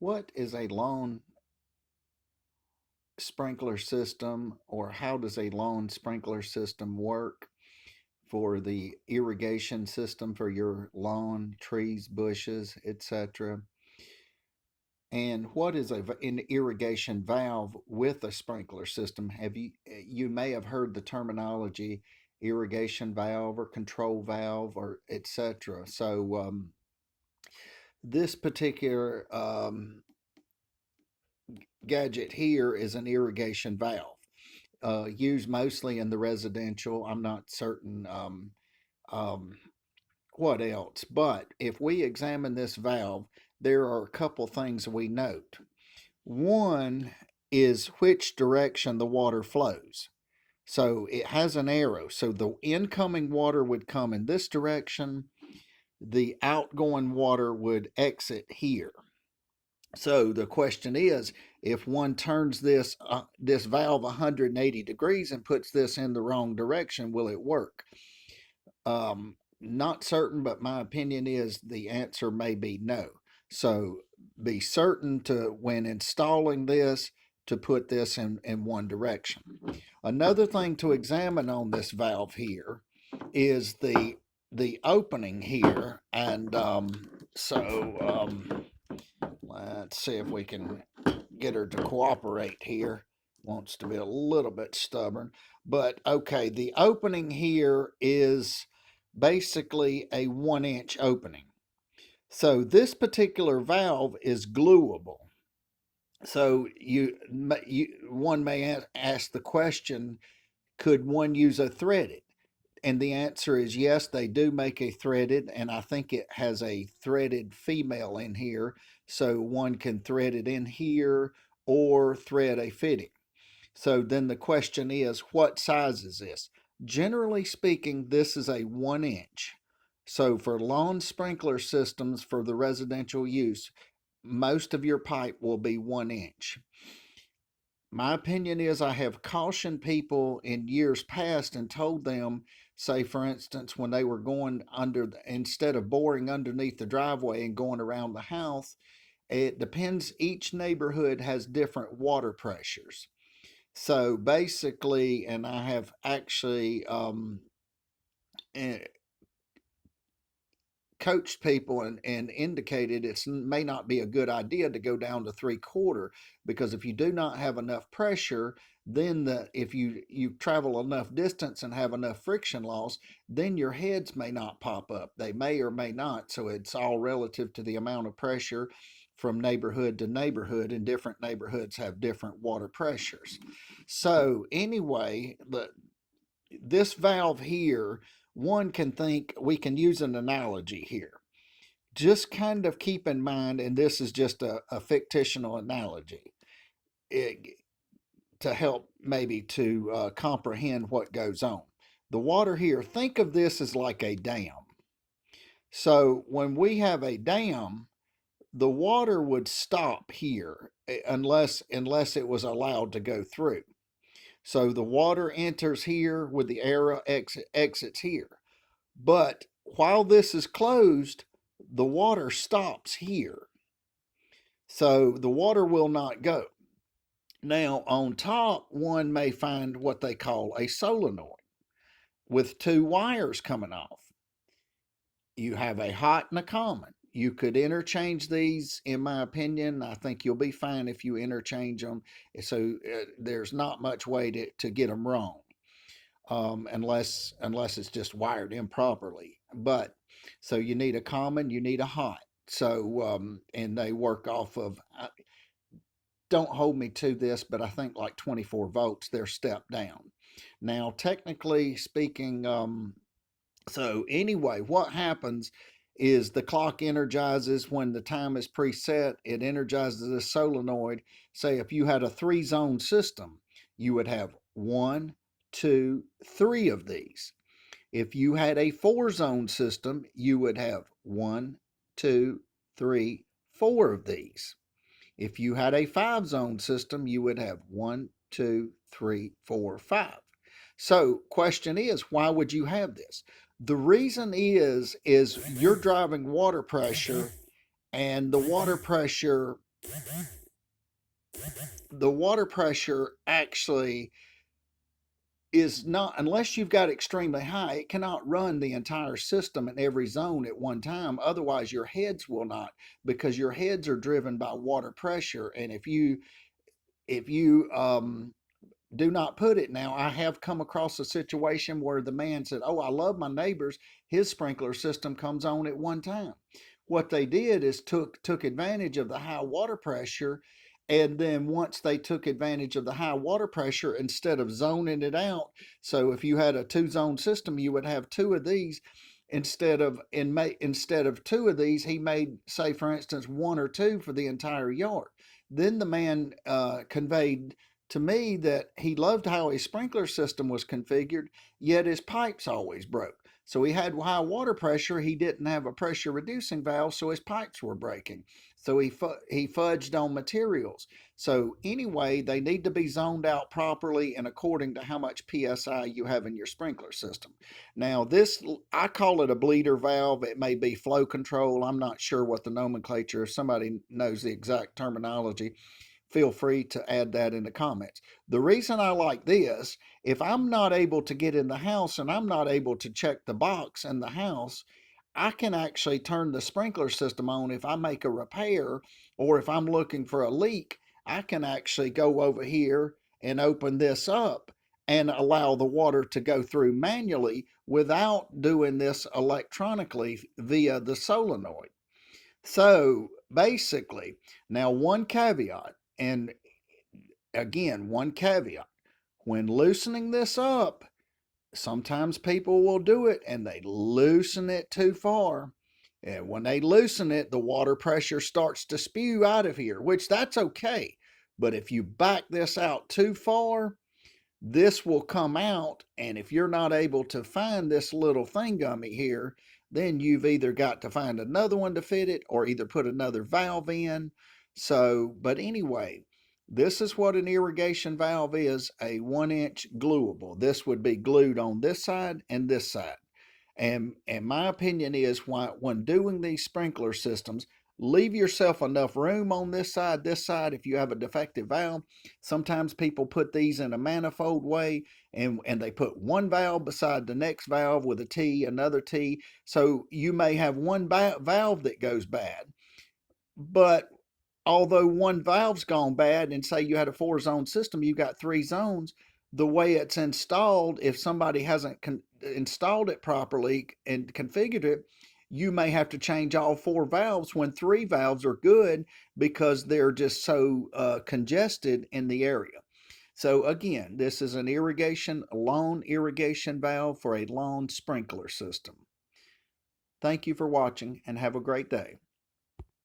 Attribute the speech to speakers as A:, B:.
A: What is a lawn sprinkler system, or how does a lawn sprinkler system work for the irrigation system for your lawn, trees, bushes, etc.? And what is an irrigation valve with a sprinkler system? You may have heard the terminology irrigation valve or control valve or etc. So this particular gadget here is an irrigation valve, used mostly in the residential. I'm not certain um, what else, but if we examine this valve, there are a couple things we note. One is which direction the water flows. So it has an arrow. So the incoming water would come in this direction, the outgoing water would exit here. So the question is, if one turns this valve 180 degrees and puts this in the wrong direction, will it work? Not certain, but my opinion is the answer may be no. So be certain to, when installing this, to put this in one direction. Another thing to examine on this valve here is the opening here, and let's see if we can get her to cooperate here. Wants to be a little bit stubborn, but okay, the opening here is basically a 1-inch opening. So this particular valve is gluable. So one may ask the question, could one use a threaded? And the answer is yes, they do make a threaded, and I think it has a threaded female in here, so one can thread it in here or thread a fitting. So then the question is, what size is this? Generally speaking, this is a 1-inch. So for lawn sprinkler systems for the residential use, most of your pipe will be 1-inch. My opinion is I have cautioned people in years past and told them, say for instance, when they were going instead of boring underneath the driveway and going around the house, it depends, each neighborhood has different water pressures. So basically, and I have actually eh, coached people and indicated it may not be a good idea to go down to 3/4, because if you do not have enough pressure, then if you travel enough distance and have enough friction loss, then your heads may not pop up. They may or may not. So it's all relative to the amount of pressure from neighborhood to neighborhood, and different neighborhoods have different water pressures. So anyway, this valve here, one can think, we can use an analogy here. Just kind of keep in mind, and this is just a fictional analogy to help maybe to comprehend what goes on. The water here, think of this as like a dam. So when we have a dam, the water would stop here unless it was allowed to go through. So the water enters here with the arrow, exits here. But while this is closed, the water stops here. So the water will not go. Now, on top, one may find what they call a solenoid with two wires coming off. You have a hot and a common. You could interchange these, in my opinion. I think you'll be fine if you interchange them. So there's not much way to get them wrong. Unless it's just wired improperly. But so you need a common, you need a hot. So and they work off of. Don't hold me to this, but I think like 24 volts. They're stepped down. Now, technically speaking, so anyway, what happens is the clock energizes when the time is preset. It energizes the solenoid. Say if you had a 3-zone system, you would have 1, 2, 3 of these. If you had a 4-zone system, you would have 1, 2, 3, 4 of these. If you had a 5-zone system, you would have 1, 2, 3, 4, 5. So, question is, why would you have this? The reason is you're driving water pressure, and the water pressure the water pressure actually is not, unless you've got extremely high, it cannot run the entire system in every zone at one time. Otherwise, your heads will not, because your heads are driven by water pressure. And if you do not put it. Now, I have come across a situation where the man said, "Oh, I love my neighbors. His sprinkler system comes on at one time." What they did is took advantage of the high water pressure, and then once they took advantage of the high water pressure, instead of zoning it out, so if you had a two-zone system, you would have two of these. Instead of two of these, he made, say for instance, one or two for the entire yard. Then the man conveyed to me that he loved how his sprinkler system was configured, yet his pipes always broke. So he had high water pressure. He didn't have a pressure reducing valve, so his pipes were breaking. So he fudged on materials. So anyway, they need to be zoned out properly and according to how much psi you have in your sprinkler system. Now this, I call it a bleeder valve. It may be flow control. I'm not sure what the nomenclature. If somebody knows the exact terminology, feel free to add that in the comments. The reason I like this, if I'm not able to get in the house and I'm not able to check the box in the house, I can actually turn the sprinkler system on. If I make a repair or if I'm looking for a leak, I can actually go over here and open this up and allow the water to go through manually without doing this electronically via the solenoid. So basically, now one caveat, and again, one caveat, when loosening this up, sometimes people will do it and they loosen it too far. And when they loosen it, the water pressure starts to spew out of here, which that's okay. But if you back this out too far, this will come out, and if you're not able to find this little thingummy here, then you've either got to find another one to fit it or either put another valve in. So, but anyway, this is what an irrigation valve is, a 1-inch gluable. This would be glued on this side and this side. And my opinion is, when doing these sprinkler systems, leave yourself enough room on this side. If you have a defective valve, sometimes people put these in a manifold way, and they put one valve beside the next valve with a T, another T. So you may have one valve that goes bad, but although one valve's gone bad, and say you had a 4-zone system, you got 3 zones, the way it's installed, if somebody hasn't installed it properly and configured it, you may have to change all 4 valves when 3 valves are good, because they're just so congested in the area. So again, this is an lawn irrigation valve for a lawn sprinkler system. Thank you for watching and have a great day.